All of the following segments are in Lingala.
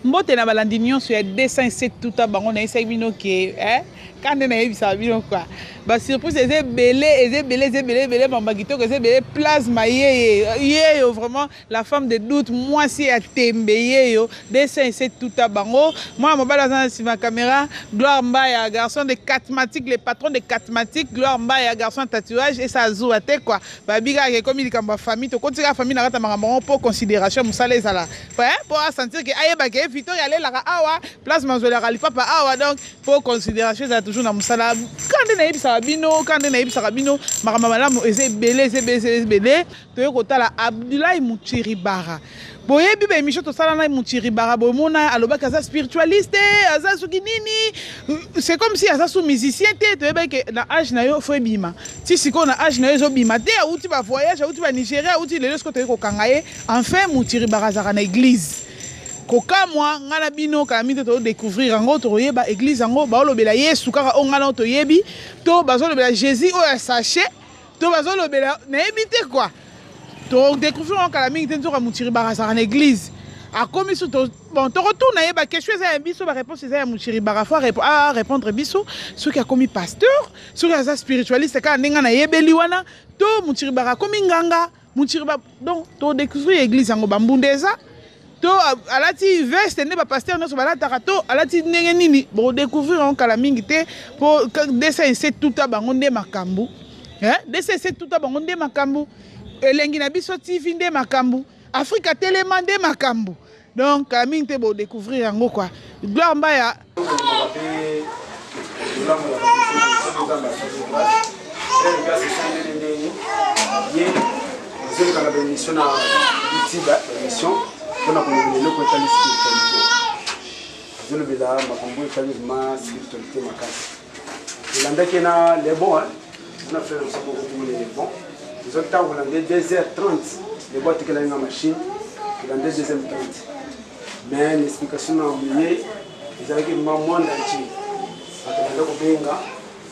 mbote na balandi nyonso ya 207 tuta bango na esa bino ke quand on a eu ça bino quoi ba surprise eze belé mamba kitoko eze belé plasma yé vraiment la femme de doute moi si a tembe yo 207 tuta bango moi mobala za sur ma caméra Gloire Mbaya garçon de catmatique le patron de catmatique Gloire Mbaya garçon de tatouage et ça zoua te quoi ba biga ke comme il kamba famille to kontika famille na kata makambo pour considération musala ezala pour sentir que ayeba ke Victor yale la awa plasma zo la papa awa donc pour considération ça toujours na musala quand na yebisa bino quand na yebisa bino makambo malamu eze belé to kotala Abdoulaye Muchiribara boyebi ba émission to sala na Muchiribara bomona aloba kaza spiritualiste aza suki nini c'est comme si aza sou musicien te to yeba ke na âge na yo fo bima ti siko na âge na yo zo bima te outi ba voyage outi ba Nigeria outi lelo sko to ko kangaye enfin Muchiribara za na église koka moi ngana bino ka mito to découvrir ngo to yeba église ngo ba olobela Yesu kaka ongana to yebi to bazo lobela Jésus o sachet to bazo lobela na yebite quoi to découvrir en kala mingi tenzo ka Muchiribara za na église a commis to bon to retourne yeba quelque chose à biso ba réponse ya Muchiribara faut répondre biso ceux qui a commis pasteur ceux qui a spiritualiste ka ndinga na yebeli wana to Muchiribara commis nganga Muchiribara donc to découvrir église ngo bambundeza to alati veste ne ba pasteur no so balata to alati ndenge nini bo découvrir en kala mingi te pour DCC tuta bango nde makambu DCC tuta bango nde makambu elengi na biso TV nde makambu Africa Téléman nde makambu donc kala mingi te bo découvrir ngo quoi Gloire Mbaya on a connu le côté spiritualité. Je le vais là, ma combo est spiritualité ma case. Il en a qui na les bons, on a fait le sabot pour les bons. Ils ont temps on a 2h30 les boîtes qui ont la machine, il en a 2h30. Mais l'explication a oublié, ils avaient que maman entier. Quand on a le benga,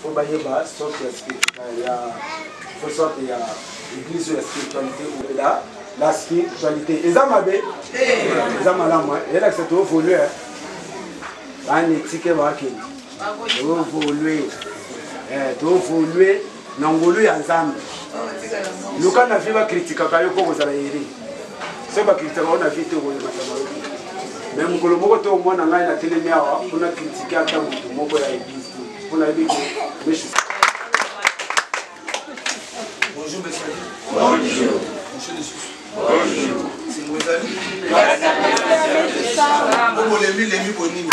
faut bailler bas, sortir spiritualité. Il faut sortir l'église de la spiritualité où là. La spiritualité. Et ça m'a bien. Et ça m'a là, moi. Et là, c'est tout voulu. Un éthique, tout voulu. Tout voulu. Non, voulu ensemble. Nous, quand on a fait la critique, on a fait la critique. C'est pas critique, on a fait tout. Même si on a fait au moins dans la télé, on a critiqué à tout le monde. On a dit que. Bonjour, monsieur. Bonjour. Monsieur Dessus. Bonjour. C'est Mozali. Bonjour. Les bonini.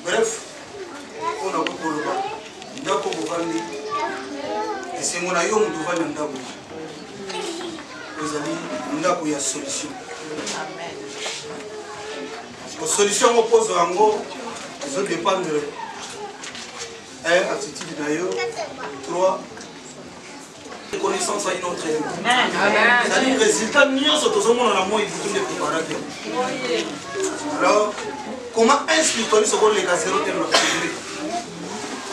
Bref, on a beaucoup de temps. Ndako bovandi. Et c'est mon aïe on doit vendre ndako. Vous allez ndako ya solution. Amen. La solution oppose ango, ils ont dépendre. Attitude d'ailleurs. 3. Connaissance à une autre. C'est-à-dire résultat mieux sur tout le monde dans la moindre de préparer. Alors, comment un spiritualiste se les cas 0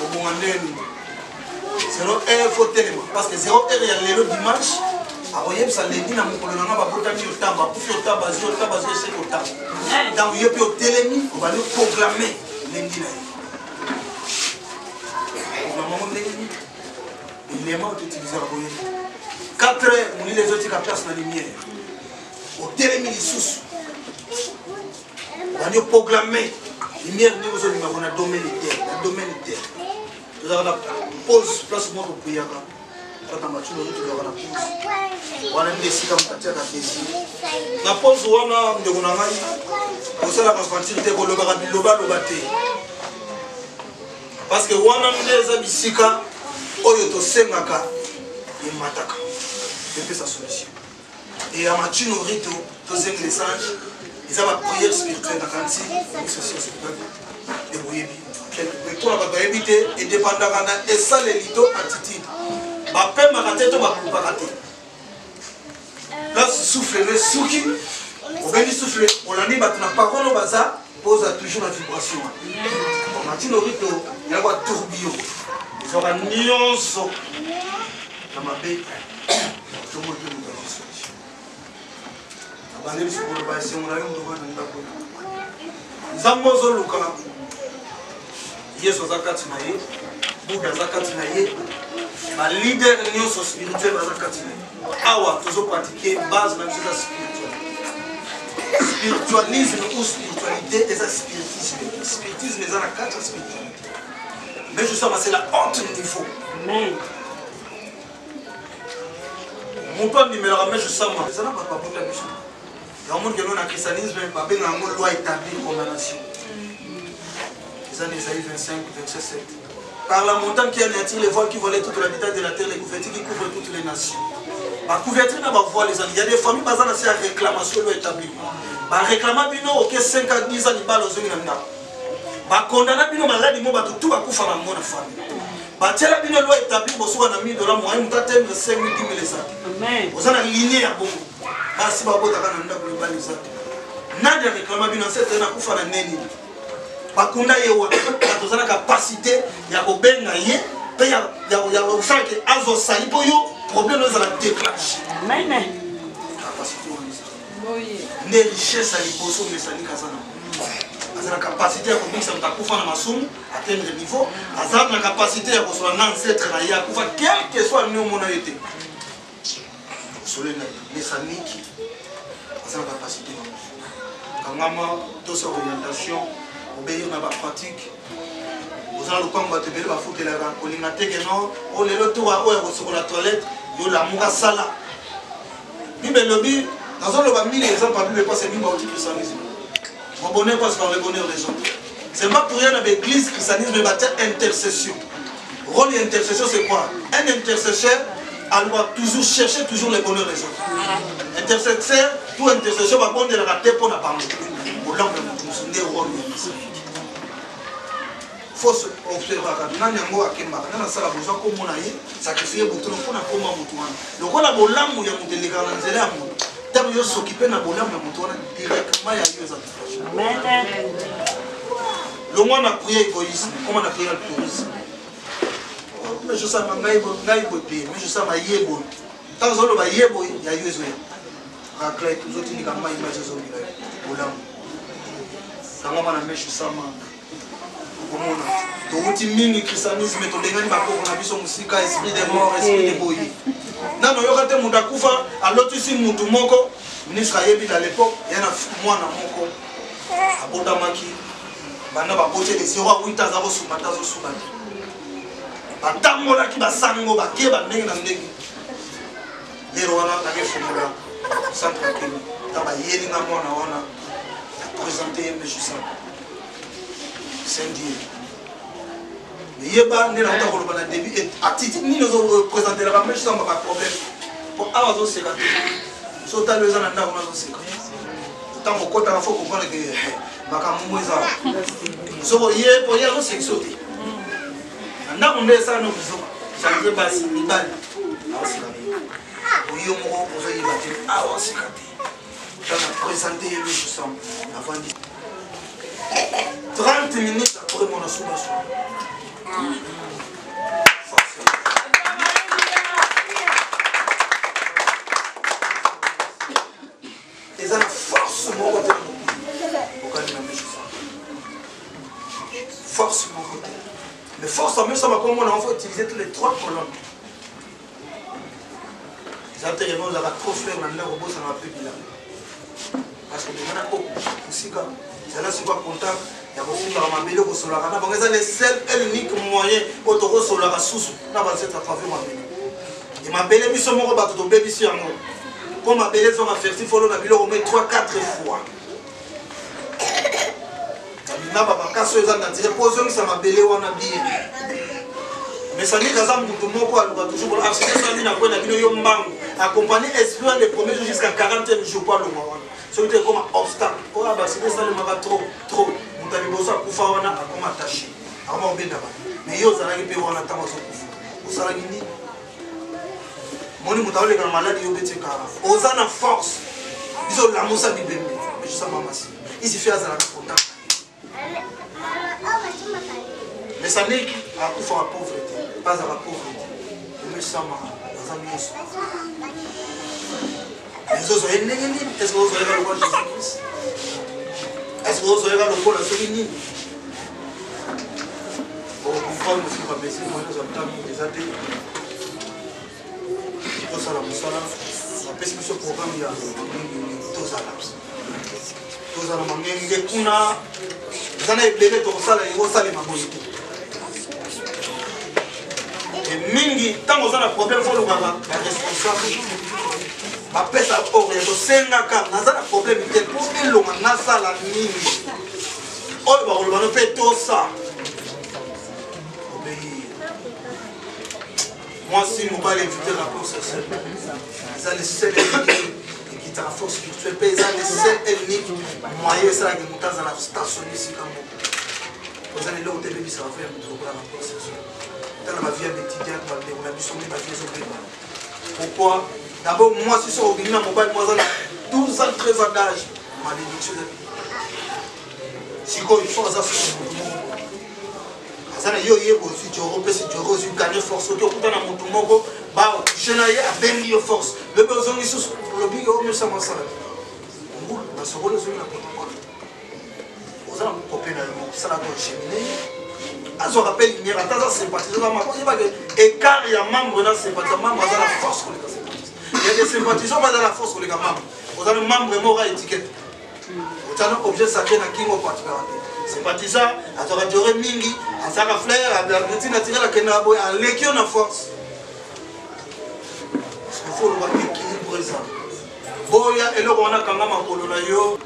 au moment de 0 heure faut tellement parce que 0 heure il y a le dimanche à voyer ça lundi na mon colonel va porter au temps pour faire tabac c'est au temps donc il y a puis au télémi on va le proclamer lundi là maman lundi il est mort d'utiliser la voyer 4 heures on les autres qui placent la lumière au télémi les sous on a proclamé lumière nous aujourd'hui on a domaine de terre nous avons la pause place moi pour prier quand on va tout le la pause on a décidé comme ça la pause on a de on a pour ça la quantité pour le loba parce que on a des abisika oyo to sengaka et mataka c'est sa solution et à matino rito to zeng les sages ils ont la prière spirituelle dans 46 c'est et vous quelque pour la baba éviter et dépendant et ça les litos attitude ba pe maraté to ba kuparaté là souffle le souki on va souffler on a dit ba na parole baza pose toujours la vibration on a dit le rito il y a quoi tourbillon ils aura nuance dans ma bête tout le monde peut nous faire abandonner sur le bas c'est on a eu on doit dans la zambozo luka yeso zakati na ye buda zakati na ye ba leader nyonso spirituel zakati na ye awa toujours pratiquer base na musique spirituelle spiritualisme ou spiritualité et ça spiritisme est dans la quatre spiritualité mais je sais c'est la haute niveau amen mon plan numéro mais je sais moi ça n'a pas pour la mission dans le monde que nous na christianisme pas bien en loi établie condamnation les années Isaïe 25 verset 7 par la montagne qui attire les voiles qui volaient toute l'habitat de la terre les couvertures qui couvrent toutes les nations ma couverture n'a pas voile les amis il y a des familles basées sur la réclamation loi établie ba réclama bino OK 5 à 10 ans ni balo zongi na ndako ba condamna bino maladi mo ba tout ba kufa na mona famille ba tela bino loi établie bosoka na $1000 moyen mutatem 5 000 10 000 ça amen ozana lignée ya bongo basi ba bota kana ndako le bali ça nade réclama bino cette na kufa na neni bakunda yewa atozana capacité ya kobenga ye pe ya osala ke azo sali po yo problème dans la déclenche amen capacité ne richesse à liboso mais ça ni kazana azana capacité ya komisa mtakufa na masumu atteindre niveau azana capacité ya kosola na ancêtre na ya kufa quel que soit le mona été solena mais ça niki azana capacité kangama to sa orientation obéir na ba pratique ozana lopango batebele bafutela ka kolinga teke no o lelo to wa oya kosokola toilette yo la muka sala bible lobi dans le bas 1000 exemples pas plus pas c'est mille au christianisme mon bonheur passe par le bonheur des autres c'est pas pour rien dans l'église christianisme mais intercession rôle d'intercession c'est quoi un intercesseur elle doit toujours chercher toujours le bonheur des autres intercesseur tout intercession va prendre la tête pour la parole au langue de rôle faut se observer nani yango akemba nana sala besoin comme on a sacrifier beaucoup pour na koma mutu wana lokola bolamu ya muteleka na nzela ya mutu tant yo s'occuper na bolamu ya mutu wana directement ya yo za amen le monde a prié égoïsme comment on a prié le tourisme mais je sais ma ngaibo mais je sais ma yebo tant zolo ba yebo ya yo zo rakla tous autres ni kama image zo bila bolamu kama na meshu sama komona touti mingi christianisme tolengani bakoko na biso musika esprit de mort esprit de boyi nano yoka te mutu akufa alotisi mutu moko ministre ayebi na l'époque yana mwana moko abotamaki banda babote de 0 à 8 ans azosuba te batangolaki basango bakeba ndenge na ndenge lero wana nakefunela centre kemi ta bayeli na mwana wana présenter yembe jusama c'est Dieu. Mais il y a pas de début et attitude ni nous présenter la même chose pas problème. Pour avoir aussi la sauter les gens dans la aussi. Tant que quand il faut comprendre que makamu eza. So yé pour y aller c'est sauter. Anda on est ça nous ça veut pas si ni bal. Pour y mo pour ça y battre ah aussi quand on présenter les choses avant 30 minutes après mon assommation. Et ça force mon côté. Force mon côté. Mais force en même temps, comme on a faut utiliser tous les 3 colonnes. Les intérieurs, on a trop fleur dans le robot, ça n'a plus de là. Parce que les gens ont aussi c'est là sur quoi contact. Il y a beaucoup de mabelo ko solara na bango le seul et l'unique moyen pour to solara susu na ba cette à travers mabelo et mabelo biso moko ba to bebi si yango pour mabelo zo ma ferti follow na bilo au moins 3-4 fois na ba kaso eza na dire position ça mabelo wana bien mais ça dit kaza mutu moko aluka toujours pour accepter ça na ko na bilo yo mbango accompagner esprit les premiers jours jusqu'à 40 jours pas le mois c'est comme obstacle oh bah c'est ça le mara trop Mutalibosa kufa wana akoma attaché. avant obendaka mais yo ozalaki mpe wana ntango azokufa osalaki nini moni moto aoleka na maladi yo betika oza na force biso lamusa bibembe ejusa mamasi isifi azalaka contact mais sandeki akufaka pauvreté bazaka pauvreté omesama aza nyonso ezozoye ndenge nini estce ozoyeka lokola jésus christ estce ozoyeka lokola soki nini comprendre aussi bapesi moyen ozwa ntango eza te tosala mosala bapesi biso programme ya tozala mangenge kuna eza na ebele tokosala ekosalema boye te mingi ntango oza na problème folobaka baresponsable bapesa ore tosengaka naza na problème te mpo bilonga nasala nini oyo bakoloba no mpe tosa moi si mobile invité la course ça le seul et qui t'a force spirituelle paysan le seul unique moyen ça qui monte dans la station ici comme vous allez là au télé ça va faire un truc la course dans ma vie étudiante on a dû sommer ma vie sur pourquoi d'abord moi si sur au mobile moi ça 12 ans 13 ans d'âge malédiction si quoi il faut ça sana yo yebo si joro pe si joro si gagner force to kutana mutu moko ba jena ye abendi yo force le besoin ici le big o mesa masala ngul na sokolo zo na protocole ozana kopena yo sala ko cheminer azo rappel ni rataza sympathiser ma ko yeba que écart ya membre na sympathiser membre za la force ko les sympathisants il y a des sympathisants pas dans la force ko les membre ozana membre mora étiquette ozana objet sacré na kingo particulier sympathisant azora jore mingi azaka fleur Argentine atira la kena boy en lekio na force il faut le voir équilibre ça boya eloko wana kanga makolo na yo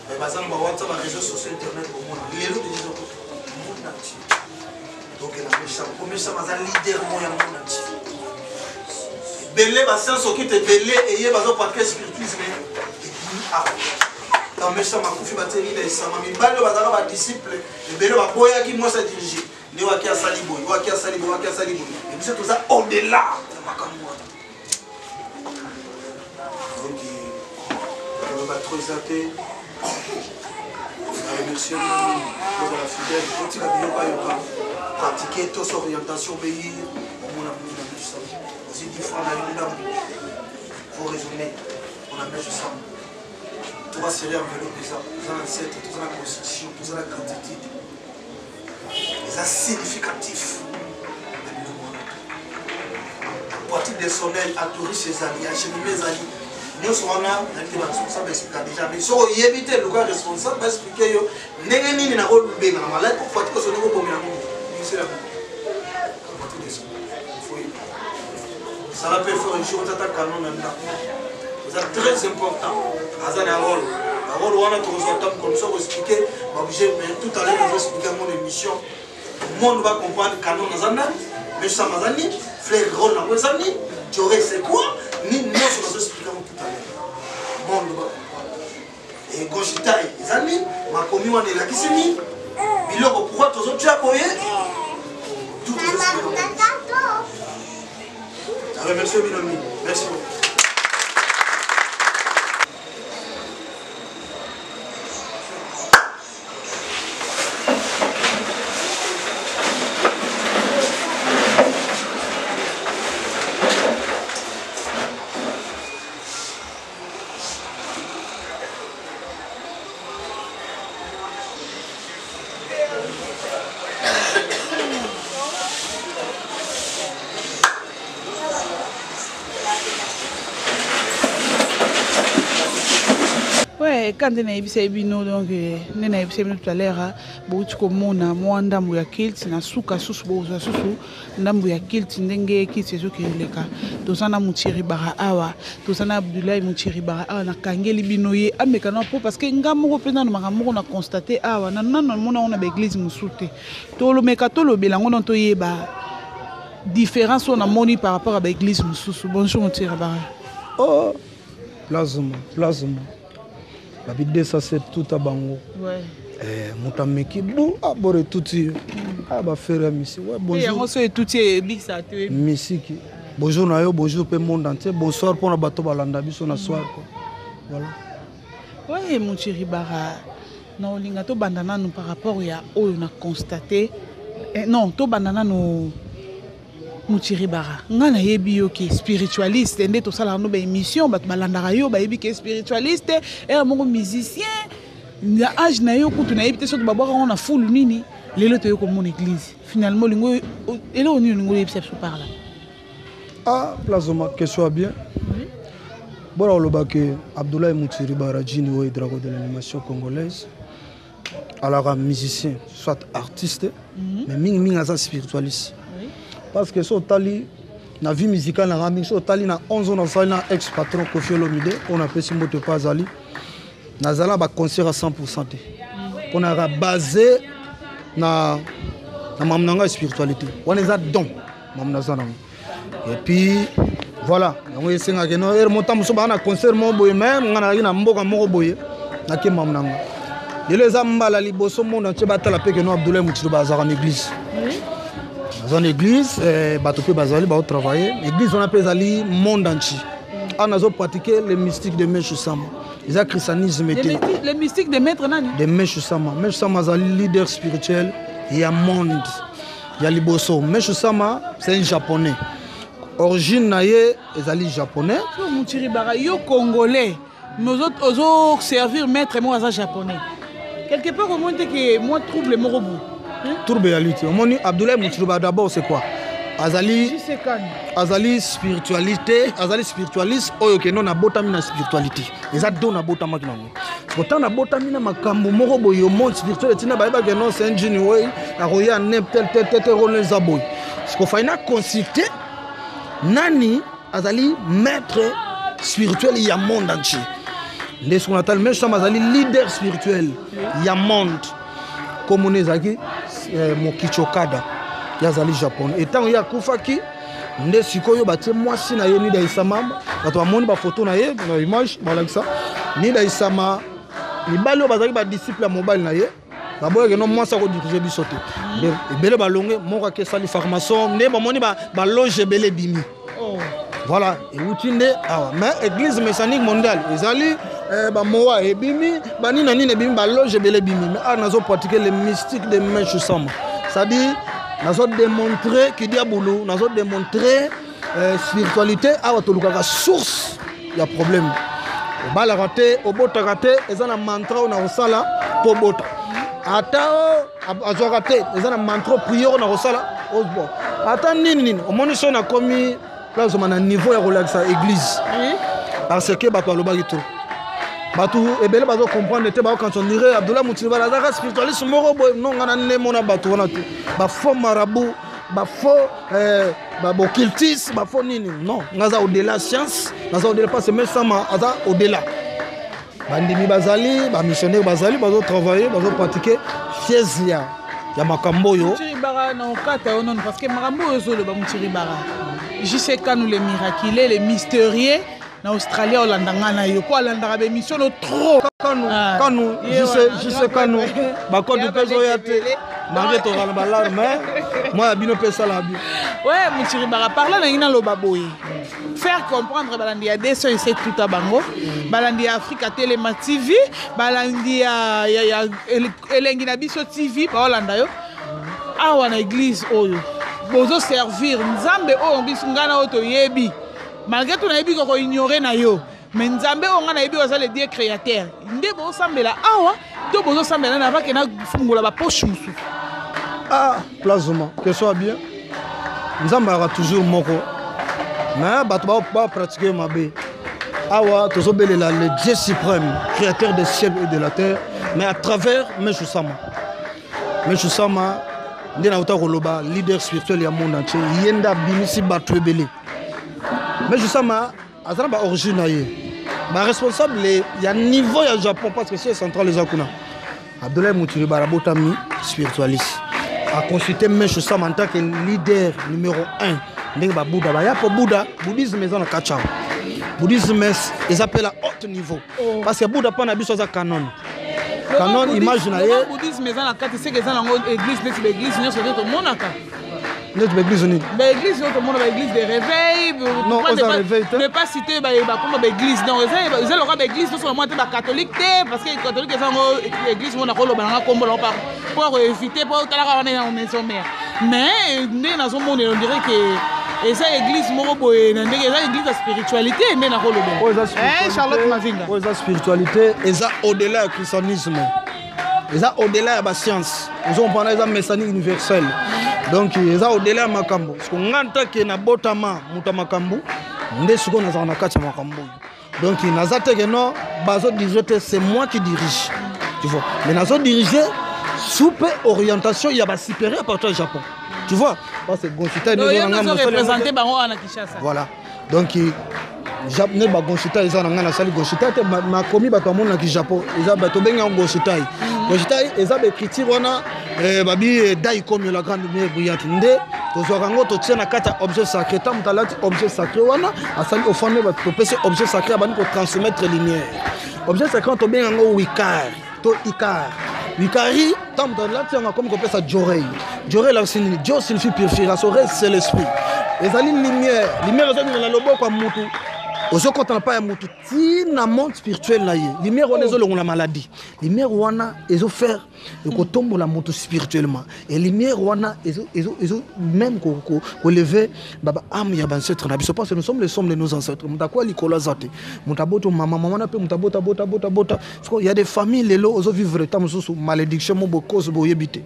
mais bazana ba WhatsApp ba réseaux sociaux internet au monde lelo de disons monde entier donc la méchant comme ça bazana leader moya monde entier belé ba sens qui te belé et ye bazo pratiquer spiritisme et ah dans mes chambres kufi bateri les sama mibalo bazaka ba disciple ebele ba boya ki moi ça dirige ne wa ki asali boy wa ki asali boy et puis tout ça au delà de makambo donc on va trop exalter remercier pour la fidèle petit la bio pas pratiquer toute orientation pays on a mis dans tout ça aussi différent la vie d'amour faut raisonner on a mis ça tout va se envelopper ça, tout ça l'ancêtre, tout ça la constitution, tout ça la quantité. C'est significatif. À partir des sonnets, à tourner ses alliés, à cheminer mes alliés, nous sommes là, nous sommes responsables d'expliquer déjà. Mais si on y évite le cas responsable, d'expliquer, nous sommes là, pour pratiquer ce niveau pour nous. C'est là. À partir des sonnets, il faut y aller. Ça va faire un jour, on t'attaque canon là. C'est très important. Azan a rôle. Un rôle où on a toujours comme ça pour expliquer. Tout à l'heure, on va expliquer mon émission. Le monde va comprendre canon Nazana, mais ça m'a dit, frère rôle dans les années, tu aurais c'est quoi? Ni nous, on va expliquer tout à l'heure. Le monde va comprendre. Et quand je taille les années, ma commune est là qui s'est mis. Il leur pourquoi tous autres tu as appuyé? Tout est expliqué. Merci Binami. Merci beaucoup. Quand on a vu bino donc on a vu tout à l'heure beaucoup comme mona mwanda mbuya kilt na suka susu boza susu ndambu ya kilt ndenge kilt ezo keleka tozana mutiri bara awa tozana Abdoulaye mutiri bara awa na kangeli bino ye ameka na po parce que ngamo pena na makambo na constater awa na nana mona on a ba église musute to lo meka to lo belango non to yeba différence on a moni par rapport à ba église mususu. Bonjour mutiri bara. Oh plasma la vie de ça c'est tout à bango. Ouais. Moutameki, abore touti. Ba faire Missi. Ouais, bonjour. Missi. Bonjour Nayo, bonjour pour le monde entier. Bonsoir pour la bateau balanda biso na soir. Voilà. Oui, mon chéri Bara. Non, lingato bandana nous par rapport à on a constaté. Non, to bandana nous Mouchiri Bara. Ngana yebi yo ki spiritualiste ndé to sala no ba émission ba balanda yo ba yebi ki spiritualiste et mon musicien. Ya âge na yo kutu na yebi te so to ba boka on a full nini lelo to yo ko mon église. Finalement lingo elo oni lingo yebi se par là. Ah, plasoma que soit bien. Oui. Bon le baké Abdoulaye Mouchiri Bara Jini ou drago de l'animation congolaise. Alors musicien, soit artiste, mais ming asa spiritualiste. Parce que so tali na vie musicale na rami so tali na 11 ans na na ex patron Kofi Olomide on appelle si moto pas ali na zala ba concert à 100% on a basé na mamnanga spiritualité on est à don mamna zana et puis voilà on est singa que no er motam so ba na concert mo boy même ngana na mboka moko boye na ke mamnanga et les ambala liboso monde entier batala pe que no Abdoulaye Mouchiri Bara en église. Dans une église, Batopé Bazali va travailler. L'église, on appelle Ali monde entier. On a pratiqué les mystiques de Meshou Sama. Les christianisme. Les mystiques de Maître Nani de Meshou Sama. Meshou Sama est un leader spirituel. Il y a monde. Il y a Liboso. Meshou Sama, c'est un japonais. Origine naïe, est japonais. Mouchiri Bara, yo congolais. Nous autres, servir Maître moi à japonais. Quelque part, au moins, que moi trouble mon robot. Tourbéalité. Abdoulaye Mouchiri Bara d'abord c'est quoi? Azali spiritualité, Azali spiritualiste, oyo non na botami na spiritualité. Les ado na botama kinango. Pourtant na botami na makambo moko boyo monde spirituel tina ba que non c'est un génie way, na roya nem tel rôle zaboy. Ce qu'on fait na consulter nani Azali maître spirituel il y a monde entier. Les ce qu'on appelle même ça Azali leader spirituel, il y a monde. Comme on est zaki Mokichokada yazali japonais et tant ya kufaki nde sikoyo batie mwasi na ye ni daisama bato bamoni ba photo na ye na image balaki ça ni daisama libalo bazaki ba disciple ya mobile na ye baboya ke no mwasi ko diriger biso te ebele balonge moko ke sali formation nde bamoni ba loge belé bimi voilà et utinde awa mais église messianique mondiale ezali ba moa et bimi bani nani ne bimi ba loge belé bimi mais a nazo pratiquer les mystiques de Meshou Sama c'est-à-dire nazo démontrer qui diabolo nazo démontrer spiritualité awa to lukaka source ya problème bala raté obota raté ezana mantra na osala po bota ata azo raté ezana mantra prière na osala osbo ata nini omoni so na komi là on a un niveau de relaxation église parce que bato alobaki trop bato ebele bazo comprendre te ba quand on dirait Abdoulaye Mouchiri Bara azaka spiritualiste moko boy non ngana ne mona bato wana te ba faux marabout ba faux ba occultiste ba faux nini non ngaza au-delà science ngaza au-delà pas c'est même ça aza au-delà bandimi bazali ba missionnaire bazali bazo travailler bazo pratiquer fiezia ya makambo yo Mouchiri Bara na okata non parce que makambo yo zo le ba Mouchiri Bara je sais quand nous les miraculés les mystérieux na Australie olandanga na yo ko alandaka be mission trop quand nous je sais quand nous ba code de peso ya te maré to la balar mais moi bino pesa la bi ouais Mouchiri Bara parla na ina lo baboye faire comprendre balandi ya des c'est tout à bango balandi ya Africa Telema TV balandi ya elengi na biso TV ba olanda yo awa na église oyo bozo servir nzambe oyo biso ngana oto yebi malgré tout na yebi ko ignorer na yo mais nzambe oyo ngana yebi oza le Dieu créateur nde bo sambela awa to bozo sambela na bake na fungola ba poche musu plasma que soit bien nzambe ara toujours moko mais bato ba pratiquer mabe awa tozo belela le Dieu suprême créateur des cieux et de la terre mais à travers Meshou Sama nde na uta koloba leader spirituel ya monde entier yenda binisi bato ebele Meshou Sama azana ba origine na ye ba responsable ya niveau ya Japon parce que c'est central les akuna Abdoulaye Mouchiri Bara botami spiritualiste a consulté Meshou Sama en tant que leader numéro 1 ndenge ba Bouddha ba ya po Bouddha bouddhisme ezana kacha bouddhisme ils appellent à haut niveau parce que Bouddha pas na biso za canon canon image na ye bouddhisme eza na kati seke eza nango église neti baéglise nyonso te tomonaka neti baéglise nini baéglise oyo tomona baéglise de réveil ne pas citer bakoma baéglise non eza loka baéglise nyonso namona te bacatholique te parce que catholique eza yango église ngo nakoloba nanga kombo nango mpo koévite mpo talaka wana eza maison mère mais nde nazomona on dirait que eza église moko boye na ndenge eza église ya spiritualité nde nakoloba Charlotte Mavinga oyo eza spiritualité eza au-delà ya christianisme eza au-delà ya bascience ozompana eza message universelle donc eza au-delà ya makambo parce que nga ntake nabotama moto ya makambo nde sikoyo nazala na kati ya makambo donc naza teke non bazodirige te c'est moi qui dirige tu vois mais nazodirige soupe orientation ya basupérieur partout au Japon tu vois parce que Gonchita représenté bango wana Kinshasa voilà donc ne ba Gonchita eza na nga na sali Gonchita te makomi bato amona na Japon eza bato benga Gonchita Gonchita eza ba écriture wana babi dai comme la grande lumière brillante nde tozwaka ngo totia na kati ya objet sacré ta mutalati objet sacré wana asali ofane bato topesa objet sacré abandi ko transmettre lumière objet sacré to benga ngo wikar to ikar wikari ta mutalati nga comme ko pesa jorei jorei la signifie purification c'est l'esprit ezali lumière ezali na loboko ya mutu ozokota na pa ya mutu tina monde spirituel na ye lumière wana ezolongola maladie lumière wana ezofaire ekotombola mutu spirituellement et lumière wana ezo même kolever baba âme ya bancêtre na biso parce que nous sommes les sommes de nos ancêtres mutakwa likolo zate mutaboto mama na pe mutabota bota il y a des familles lelo ozo vivre ta mususu malédiction mo bokose boyebite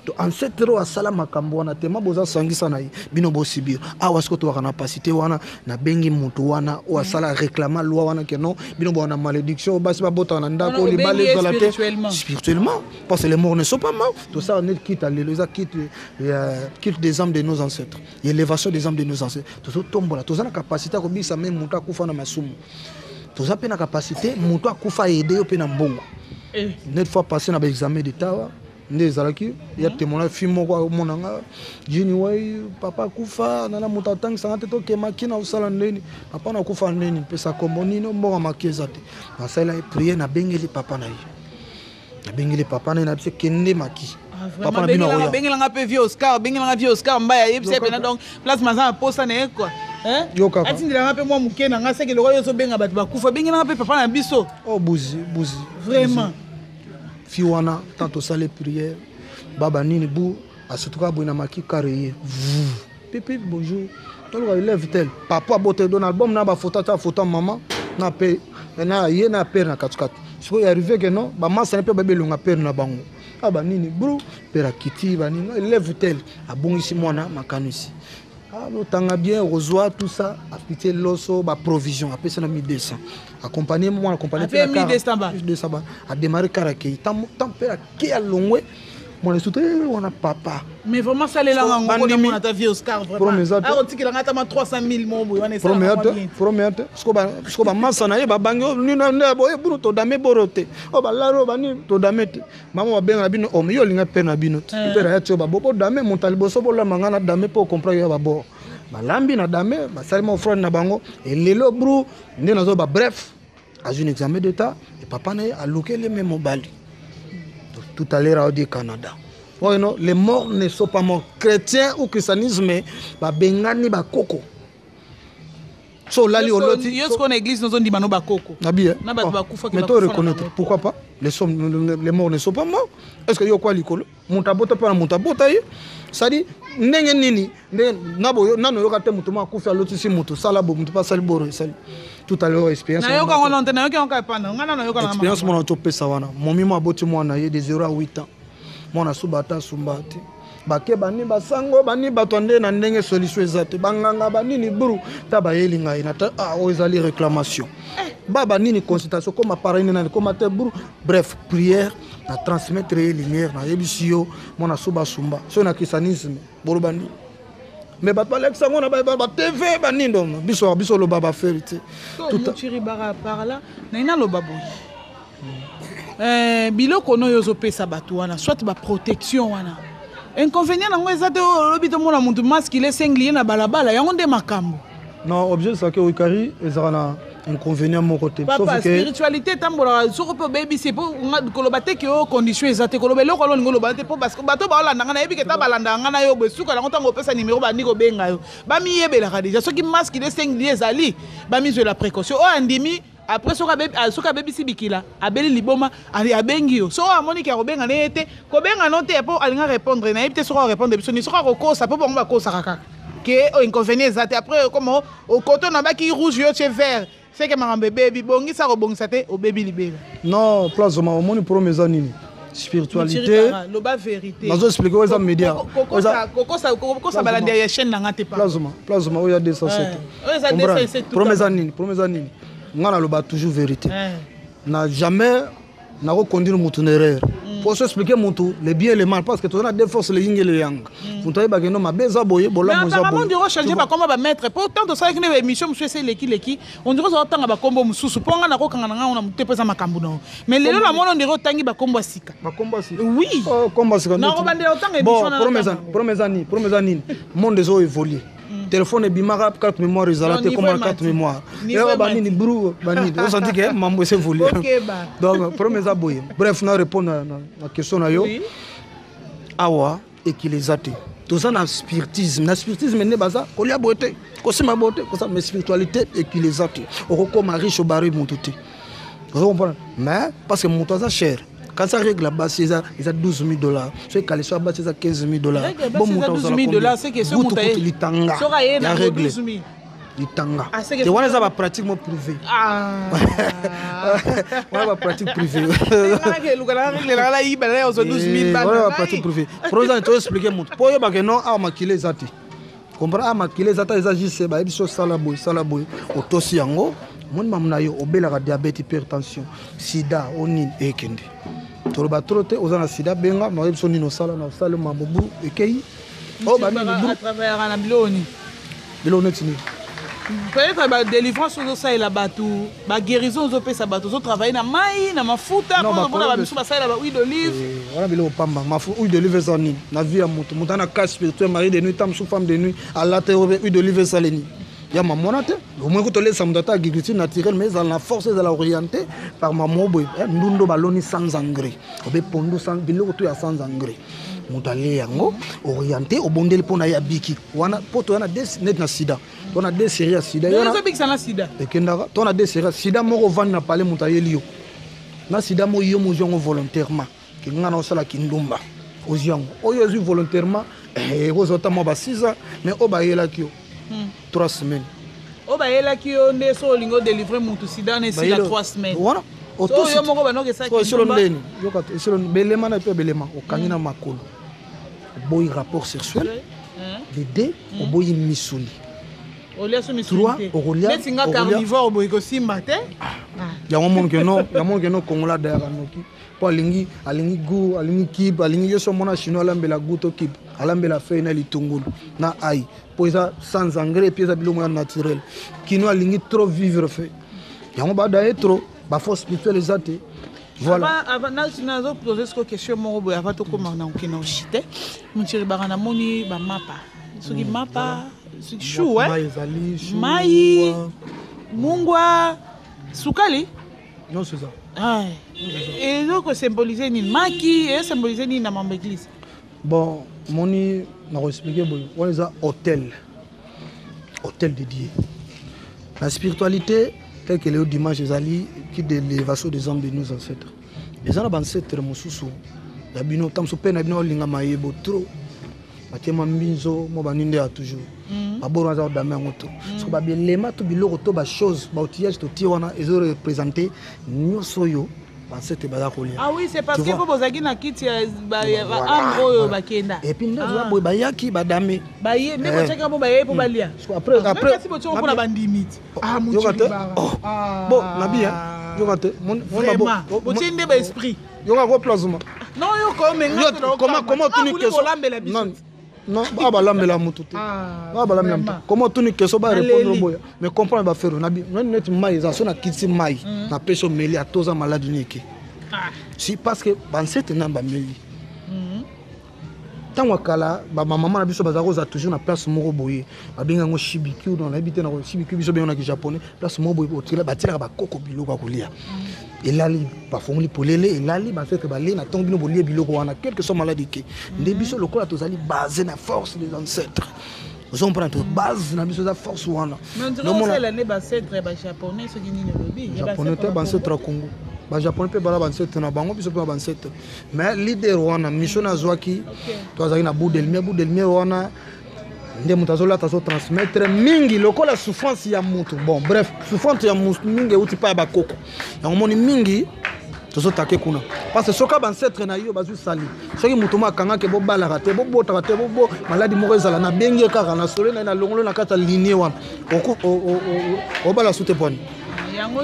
to ancêtre wa sala makambo wana tema boza sangisa na ye bino bosibir awa siko to wana capacité wana na bengi mutu wana sala réclamant loi wana que non bino bona malédiction basi ba bota na ndako libale dans la tête spirituellement parce que les morts ne sont pas morts tout ça on est quitte à l'éloge quitte des âmes de nos ancêtres élévation des âmes de nos ancêtres tout ça tombola tout ça na capacité ko bisa même muta kufa na masumu tout ça pe na capacité muta kufa aider pe na mbongo une fois passé na ba examen d'état nde zalaki ya témoin film moko monanga jini wai papa kufa nana mutatang sangate to kemaki na usala ndeni papa na kufa ndeni pesa komoni no mboka makeza te nasala prier na bengeli papa na ye na bengeli papa na bise kende maki papa na bino oya bengelanga pe vieux Oscar mbaya yebise pena donc place maza posta na quoi yo kaka atindila pe moi muke na nga seke lokolo yo so benga bato bakufa bengelanga pe papa na biso oh buzi vraiment fiwana tanto sale prière baba nini bu asutuka boina maki carré pipi bonjour tolo élève tel papa bote don album na ba photo maman na pe na ye na père na katukat siko ya arrivé que non ba masa na pe bebe longa père na bango aba nini bro père kiti ba nini élève tel abongisi mwana makanisi tanga bien reçoit tout ça appliquer l'osso ba provision après ça na 1200 accompagner moi accompagner la 1200 a démarrer karaké tant père qui a longwe mon soutien on a papa mais vraiment ça les langues on a ta vie Oscar vraiment ah on dit qu'il a ngata 300 000 mots on est ça promettre sko ba massa na ye ba bango ni na boye bunu to dame borote o ba laro ba ni to damete mama ba benga bino o yo linga pena bino pera ya tio ba bo dame mon talibo so bo la mangana dame pour comprendre ya ba bo balambi na dame ba salima offrande na bango et lelo bru nde nazo ba bref à un examen d'état et papa na a loqué les mêmes mobile tout à l'heure au Canada. Oh non, les morts ne sont pas morts. Chrétiens ou christianisme, ba bengani ba koko. So là yo ce qu'on église nous on dit ba koko. Na bien. Na ba kufa mais tu reconnaître pourquoi pas les morts ne sont pas morts. Est-ce que yo quoi likolo? Mutabota pa mutabota yi. Ça dit ndenge nini nabo nano yo kate mutu ma kufa lotisi mutu sala bo mutu pa sali boro sali. Tout à l'heure expérience. Na yo ka ngolonte na yo ka ngapana ngana na yo ka expérience mon autope sawana. Momi mo aboti mwana ye de 0 à 8 ans. Mwana subata sumbati. Bake bani basango bani batonde na ndenge solution ezate banganga banini buru taba yelinga inata ezali réclamation. Baba nini consultation comme appareil na comme te buru bref prière na transmettre lumière na yebisio mwana suba sumba. So na christianisme borobani. Mais bato Alexa ngona ba TV banindo biso lo baba ferité tout tiri bara par là na ina lo baboyi biloko no yozo pesa bato wana soit ba protection wana inconvénient nango ezate lobi to mona muntu masque il est singlier na balabala yango nde makambo Non, objet c'est que Wikari ils ont un inconvénient mon côté. Papa, spiritualité tambola soko po baby c'est pour kolobate que condition exacte kolobelo ko lon ngolobate po parce que bato ba la ngana yebi ke ta balanda ngana yo besuka na ngotango pesa numéro ba ndiko benga yo ba mi yebela ka déjà soki masque de 5 dies ali ba mi la précaution o andimi après soka baby sibikila abeli liboma ali abengi yo so amoni ki akobenga na ete ko benga no te po alinga répondre na yebite soko répondre biso ni soko ko ça peut bon ba ko saka que inconvénient exact après comment au coton na ba ki rouge yo che vert c'est que ma bébé bongi ça rebongisa te au baby libéra non place au moni promesse nini spiritualité le bas vérité nazo expliquer aux médias Koko ça balanda ya chaîne na ngate pas plasma oya 207 promesse nini ngana le bas toujours vérité n'a jamais n'a reconduire mon erreur pour s'expliquer mon tout les bien et les mal parce que tu as des forces les yin et les yang vous savez ba que non ma beza boye bola moza boye mais on changer ba komba ba mettre pourtant to ça que ne émission monsieur c'est leki on dirait ça tanga ba kombo mususu ponga na ko kanga nga on a mutepesa makambu no mais lelo la mono ndiro tangi ba kombo sika oui kombo sika na ko bande otanga émission na promesse nini monde zo évoluer téléphone et bimara carte mémoire isolée comme carte mémoire et banini brou banini on sent que mambo c'est volé donc promesse aboye bref na répondre à la question na yo awa et qui les athées tout ça na spiritisme ne baza ko lia beauté ko sima beauté ko ça mais spiritualité et qui les athées au comme riche au baril mon tout vous comprenez mais parce que mon toza cher. Quand ça règle là-bas, c'est ça $12 000. C'est qu'à l'échelle bas, c'est ça $15 000. Bon, $12 000, c'est que ce montant est. Litanga. Il y a réglé. Litanga. C'est on a pratiquement privé. Ah. On a pratique privée. On a pratique privée. Pour ça, tu expliquer mon. Pour y que non, à maquiller zati. Comprends? À maquiller zati, ils agissent. Bah, ils sont salaboy. Au tosiango. Mon maman yo obela diabète hypertension sida onin ekende toroba trote ozana sida benga ma yebso nino sala na sala mamubu ekei o ba ni à travers na biloni tini peut-être ba délivrance zo ça la batu ba guérison zo pesa batu zo travailler na mai na mafuta pour ba biso ba ça la huile d'olive wana bilo pamba mafu huile d'olive ça ni na vie ya mutu mutana casse spirituel mari de nuit tam sous femme de nuit à la terre huile d'olive saleni. Il y a maman au moins que tu laisses agriculture naturelle mais dans la force de la orienter par maman boy ndundo baloni sans engrais obe pondo sans biloko to ya sans engrais mutale yango orienté au bondel pona ya biki wana poto wana des net na sida on a des séries sida yana zo biki na sida ekendaka to na des séries sida moko vendre na parler mutale liyo na sida mo yo mo jongo volontairement ki ngana osala kindumba oziango oyo zu volontairement ozota mo ba 6 ans mais obayela kio 3 semaines. Oh bah elle a qui on est sur lingo délivrer mon tout sida ne c'est 3 semaines. Voilà. Auto yo moko ba no ke ça. Sur le leni. Yo ka sur le belema na pe belema o kanina makolo. Boy rapport sexuel. Les deux o boy misuni. O lia so misuni. 3 mais singa carnivore boy ko simba te. Ya mon que non, ya mon que non kongola derrière noki. Po alingi go, alingi kib, alingi yo so mona chinois lambela guto kib. Alambela fe na litungulu na ai. Pour ça sans engrais puis ça biloko naturel qui nous aligné trop vivre fait yango ba da trop ba force spirituelle zate voilà avant na zo poser cette question mo bo avant to comment na okina ochite mutiri bana moni ba mapa soki mapa soki chou mai mungwa sukali non c'est ça et donc symboliser ni maki et symboliser ni na mambe église. Bon, moni n'a expliqué on les a hôtel dédié. La spiritualité telle qu'elle est au dimanche des alliés qui de l'élévation des âmes de nos ancêtres. Les ancêtres mususu ya bino tam so pena bino linga mayebo trop. Batema mbinzo mo baninde a toujours. Aboro za dame ngoto. So ba belema to biloko to ba chose ba outillage to tiwana ezo représenter nyosoyo. Ah oui, c'est parce que vous avez na kiti ba amro bakenda. Et puis nous ba bayaki ba dame. Ba ye mais ko cheka bo ba ye po balia. Après si boto ko na bandimiti. Ah mutu ba. Bon, nabia. Yo kate mon ba bo. Bo tinde ba esprit. Yo ka ko plasma. Non yo ko menga to. Comment tu ni que non. Non, ba lambela mutu te. Ba lambela mutu. Comment tu ni que so ba répondre boya. Mais comprendre ba faire nabi. Net mai za so na kiti mai. Na peso meli a toza malade ni ke. Si parce que ban cette namba meli. tango kala ba maman na biso bazako za toujours na place moko boye babenga ngo shibikyu dans l'habité na shibikyu biso benga na ki japonais place moko boye otila batila ba koko biloko kolia elali bafongoli polele elali basetre balé na tango bino bolie biloko wana quelque soit maladie ke nde biso lokola tozali basé na force des ancêtres. Vous en prenez base na biso za force wana. Non c'est l'année basetre ba japonais ce qui ni le lobby. Japonais te basetre Congo. Ba japonais pe bala basetre na bango biso pe basetre. Mais leader wana mission na zwaki tozali na bout de lumière wana nde mutazola tazo transmettre mingi lokola souffrance ya mutu. Bon bref, souffrance ya mutu mingi uti pa ba koko. Ya moni mingi tozo take kuna. Parce que soka bansetre na yo bazu sali. Soki mutu ma kanga ke bo bala raté, bo bota raté, bo maladie moko ezala na bengi kaka na solo na longolo na kata lignée wana. O bala soute poni.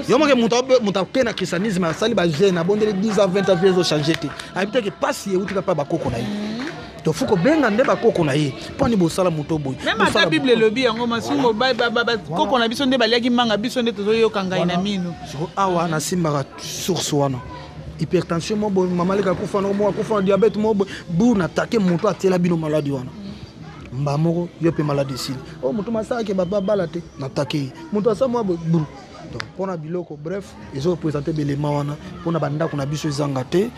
Yomo ke mutu ke na christianisme sali ba jeune abondeli 10 ans 20 ans vieux changer te. Habite ke passe ye uti pa ba koko na ye. To fuko benga nde ba koko na ye. Poni bo sala muto boy. Même ata Bible lobi yango masungo ba koko na biso nde baliaki manga biso nde tozo yo kanga ina mino. Awa na simba source wana. Hypertension mo bo mama leka kufa no mo kufa diabète mo bu na take moto atela bino maladie wana mba moko yo pe maladie sile o moto masaka ke baba balate na take moto asa mo bu donc pona biloko bref ils ont présenté belema wana pona banda kuna biso ezanga te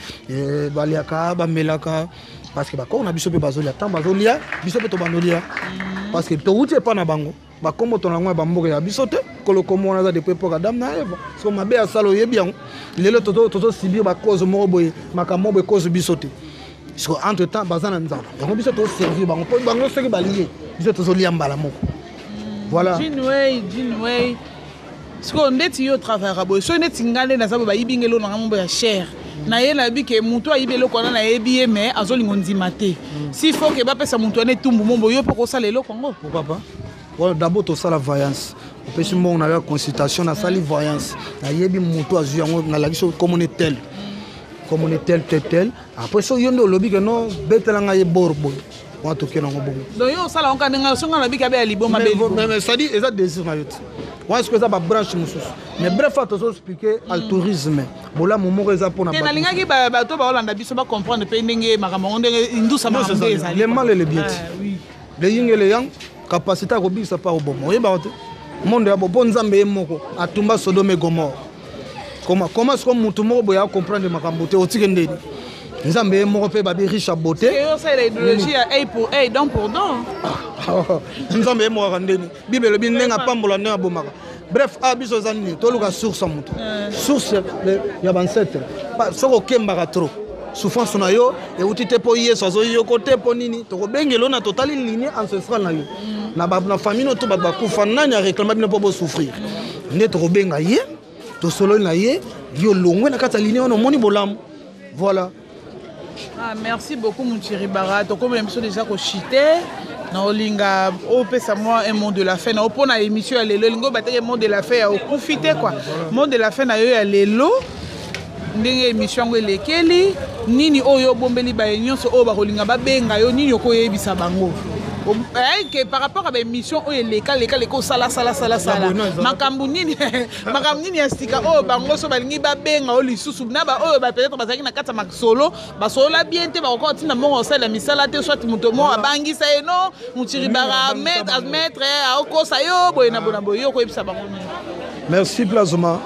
baliaka ba melaka parce que ba ko na biso pe bazolia tant bazolia biso pe to bandolia parce que to uti pa na bango ba kombo to na ngwa ba mboka ya biso te koloko mona za depuis pour Adam na Eva so mabe asalo yebi yango lelo toto sibir ba cause moko boye makambo boye cause biso te so entre temps bazana nzala yango biso to servir bango po bango soki balié biso to zolia mbala moko voilà Jinway so ndeti yo travailler boye so ndeti ngale na sabo ba yibingelo na ngambo ya cher na ye na bi ke mutu ayibelo kona na yebi mais azolingo ndima te si faut que ba pesa mutu ane tumbu mombo yo poko sala lelo kongo pourquoi pas. Voilà, d'abord tout ça la voyance. On peut se on a la consultation, on a ça la voyance. Na yebi mutu azu yango na la biso comme on est tel. Comme on est tel. Après ça yondo lobi que non betela nga ye borbo. On to ke nango bongo. Donc yo sala on kanenga songa na bi ka be alibo mabe. Mais ça dit ça désir na yote. Moi est-ce que ça ba branche mususu. Mais bref faut to expliquer al tourisme. Bola momo eza pona ba. Na linga ki ba to ba Hollande biso ba comprendre pe ndenge makambo ndenge indusa makambo eza. Les mal et les bien. Oui. Les ying et les yang capacité à kobisa pa obomo yeba ote monde ya bobo nzambe moko atumba Sodome et Gomorrhe comment est-ce que mutu moko boya comprendre makambo te otike ndeni nzambe moko pe babi riche à beauté et ça l'idéologie à œil pour œil dent pour dent nzambe moko ndeni bible lobi ndenga pambola ndenga bomaka bref abiso zanini toluka source mutu source ya bansetre soko kembaka trop souffrance na yo et outi te po yeso azo yo côté po nini to ko bengelo na totali lignée ancestrale na yo na ba na famille no to ba kufa nani a réclamer bino po souffrir ne to ko benga ye to solo na ye yo longwe na kata lignée on moni bolam voilà. Merci beaucoup Moutiri Bara to comme l'émission déjà ko chité na olinga o pesa moi un monde de la fin na opona émission ya lelo lingo bateke monde de la fin ya okufite quoi monde de la fin na yo ya lelo ndenge émission ngo lekeli nini oyo bombeli ba nyonso o ba kolinga ba benga yo nini okoyebisa bango que par rapport à la mission oyo leka ko sala makambu nini ya stika oyo bango so balingi ba benga o lisusu na ba oyo ba peut-être bazaki na kata makolo ba solo bien te ba ko tina mongo sala misala te soit muto mo abangisa eno Moutiri Bara mettre a okosa yo boyena bona boyo koyebisa bango. Merci Plasma.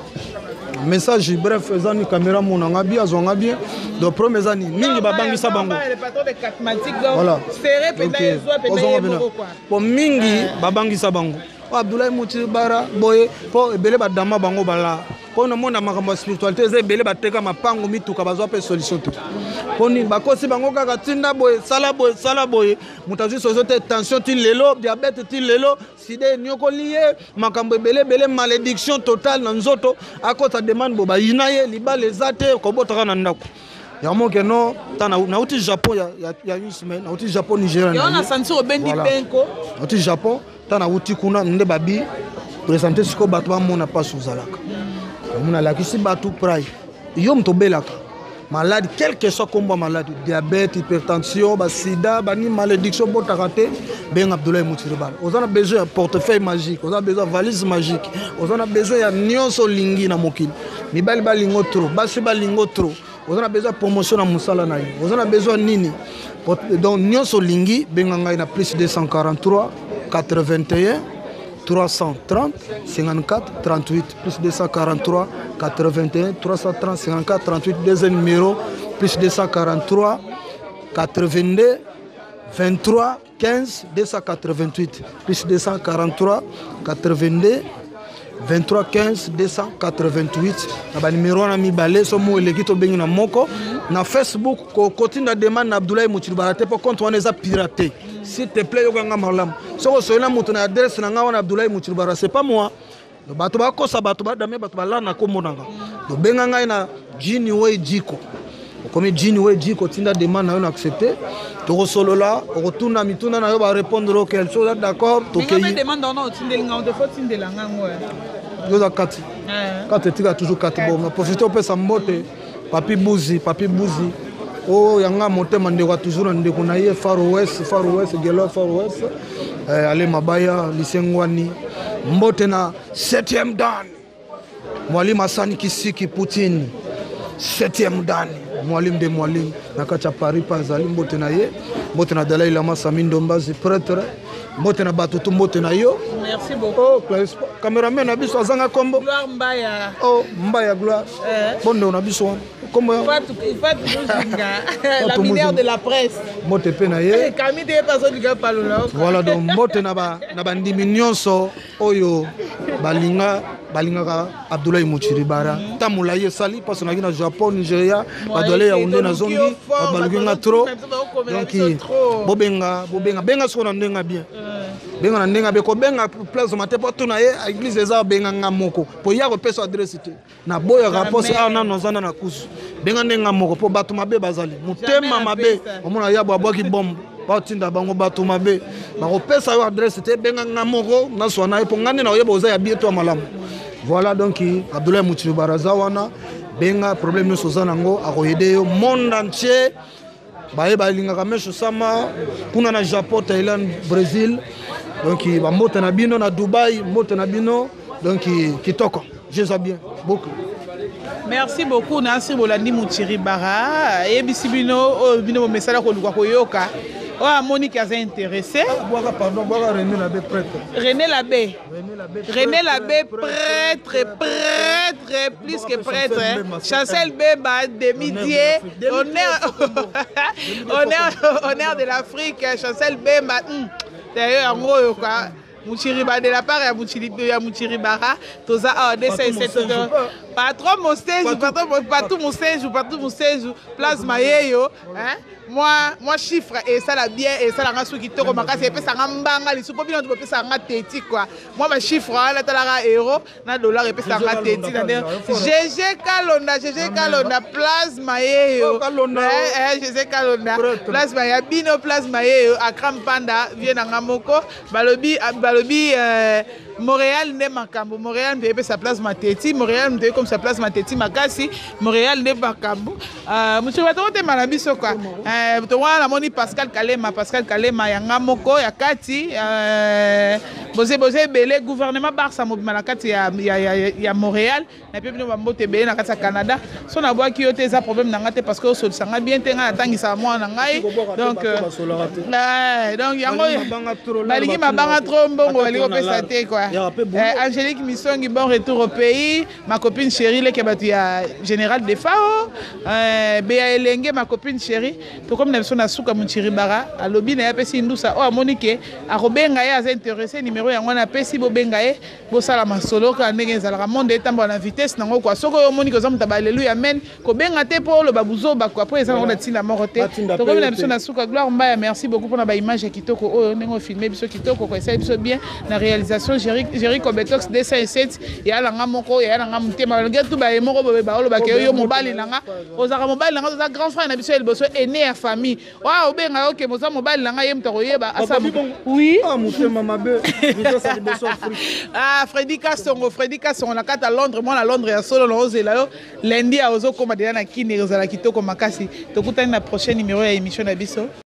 Message bref ezani caméra monanga bien azonga bien donc premier ezani mingi babangisa bango le patron de Katmatique voilà serré peut-être quoi pour mingi babangisa bango Abdoulaye Moutiri Bara boye po ebele badama bango bala po na mona makambo spiritualité eza ebele bateka mapango mituka bazwa pe solution tout poni bakosi bango kaka tinda boye sala boye mutazi sozote tension ti lelo diabète ti lelo sida nyoko lié makambo ebele malédiction totale na nzoto akota demande bo bayina ye libala ezate kobotaka na ndako yamo ke no tana nauti Japon ya une semaine nauti Japon Nigeria na on a senti au bendi penko nauti Japon tana uti kuna nde babi présenter siko bato ba mona pas suzalaka mona la kisi bato pray yo mtobelaka malade quel que soit comme malade diabète hypertension ba sida ba ni malédiction botakate ben Abdoulaye Moutiri Bara on a besoin de portefeuille magique on a besoin de valise magique on a besoin ya nyonso lingi na mokili mibali balingo trop basi balingo trop Vous avez besoin de promotion dans Moussala. Vous avez besoin de nini. Donc, nous sommes lingi, benganga ina plus 243, 81, 330, 54, 38, plus 243, 81, 330, 54, 38, deuxième numéro, plus 243, 82, 23, 15, 288, plus 243, 82, 23 15 288 na numéro na mibale somo elekito bengi na moko na Facebook ko kotinda demande na Abdoulaye Mouchiribara te pour compte wana eza piraté s'il te plaît yokanga malam soko soyela mutu na adresse na nga wana Abdoulaye Mouchiribara c'est pas moi bato ba kosa bato ba dame bato ba lana ko monanga do benga ngai na Jini we Jiko comme Jini we Jiko tinda demande na yo na accepter to solo là retourna mituna na yo ba répondre quelque chose d'accord to ke mais demande on a tindelinga on te faut tindelanga ngwe yo za kati kati tika toujours kati bon na profiter on peut sa mbote papi buzi oh yanga motema ndeko toujours ndeko na ye Far West gelo Far West ale mabaya lisengwani mbote na 7e dan mwalimu Hassan Kisiki Poutine 7e dan mwalimu de mwalimu na kacha Paris panzali mbote na ye mbote na Dalai Lama Samindo Mbazi prêtre mbote na batutu mbote na yo. Merci beaucoup. Oh cameraman na biso azanga kombo Gloire Mbaya. Oh Mbaya Gloire bonde na biso kombo Fatou Muzinga la ministre de la presse mbote pe na ye Camille de personne qui parle là. Voilà donc mbote na ba ndimi nyonso oyo balinga Abdoulaye Mouchiribara tamula ye sali parce na kina Japon Nigeria badole ya unde na zongi balukinga trop donc bobenga so na ndenga bien benga na ndenga be ko benga place mate poto na ye église eza benga ngamoko po ya ko pesa adresse te na boya rapport na nozana na kusu benga ndenga moko po bato mabe bazali mutema mabe omona ya bwa ki bombe batinda bango bato mabe bako pesa yo adresse te benga ngamoko na so na po ngane na yebo za ya bieto malamu. Voilà donc Abdoulaye Mouchiribara zawana benga problème no sozana ngo akoyede yo monde entier baye balinga mesho sama kuna na Japon Thaïlande Brésil donc bambote na bino na Dubaï mbote na bino donc kitoko je sais bien beaucoup. Merci beaucoup Nasir Bolandi Mouchiribara yebisi bino bino mesala ko luka koyoka. Oh, Monique a intéressé. Pardon, René Labé, prêtre. René Labé, prêtre, plus que prêtre. Chancel Bemba, demi-dieu, honneur de l'Afrique, Chancel Bemba. D'ailleurs, en gros, quoi. Mouchiribara de la part ya Mouchiribara toza pas trop mon stage partout mon stage place mayeyo hein moi chiffre et ça la bien et ça la rasu qui toko makasi et pesa ngambanga lisu po bino to pesa ngateti quoi moi ma chiffre la talaka euro na dollar et pesa ngateti na GG Kalonda place mayeyo GG Kalonda place mayeyo bino place mayeyo akram panda vient na ngamoko balobi Montréal n'est makambo Montréal ne peut sa place mateti Montréal ne comme sa place mateti makasi Montréal n'est makambo monsieur batote malabiso quoi to wana moni Pascal Kalema yanga moko ya kati bose belé gouvernement Barça mobima na kati ya Montréal na pe bino bambote belé na kati ya Canada so na bwa ki yo te za problème na ngate parce que so sanga bien te nga tangisa moi na ngai donc yango balingi mabanga trop mbongo balingo pesa te quoi. Angélique Missongi, bon retour au pays. Ma copine chérie, le kebatu ya général de FAO. Béa Elenge, ma copine chérie. Tout comme nous sommes à Souka Mouchiribara, à l'obi na yapesi ndusa. Oh, Monique, à Robenga ya intéressé numéro ya ngwana pesi bobenga e bosala masolo ka ndenge ezalaka monde etambo na vitesse nango kwa soko yo Monique ozamuta ba alléluia amen. Ko benga te po lo babuzo ba kwa po ezala na tinda morote. Tout comme nous sommes à Souka gloire mbaya, merci beaucoup pour na ba image kitoko oh ndenge filmer biso kitoko ko essayer biso bien na réalisation Jericho Betox 207 ya langa moko ya langa mutema nge tu ba moko bobe ba oloba ke yo mobali nanga ozaka mobali nanga oza grand frère na biso elboso aîné ya famille wa obenga yo ke moza mobali nanga ye mutako yeba asa oui mutema mabe biso sa liboso Freddy Kasongo na kata Londres moi na Londres ya solo ozela yo lundi a ozokoma déjà na kini ezala kitoko makasi tokutani na prochain numéro ya émission na biso.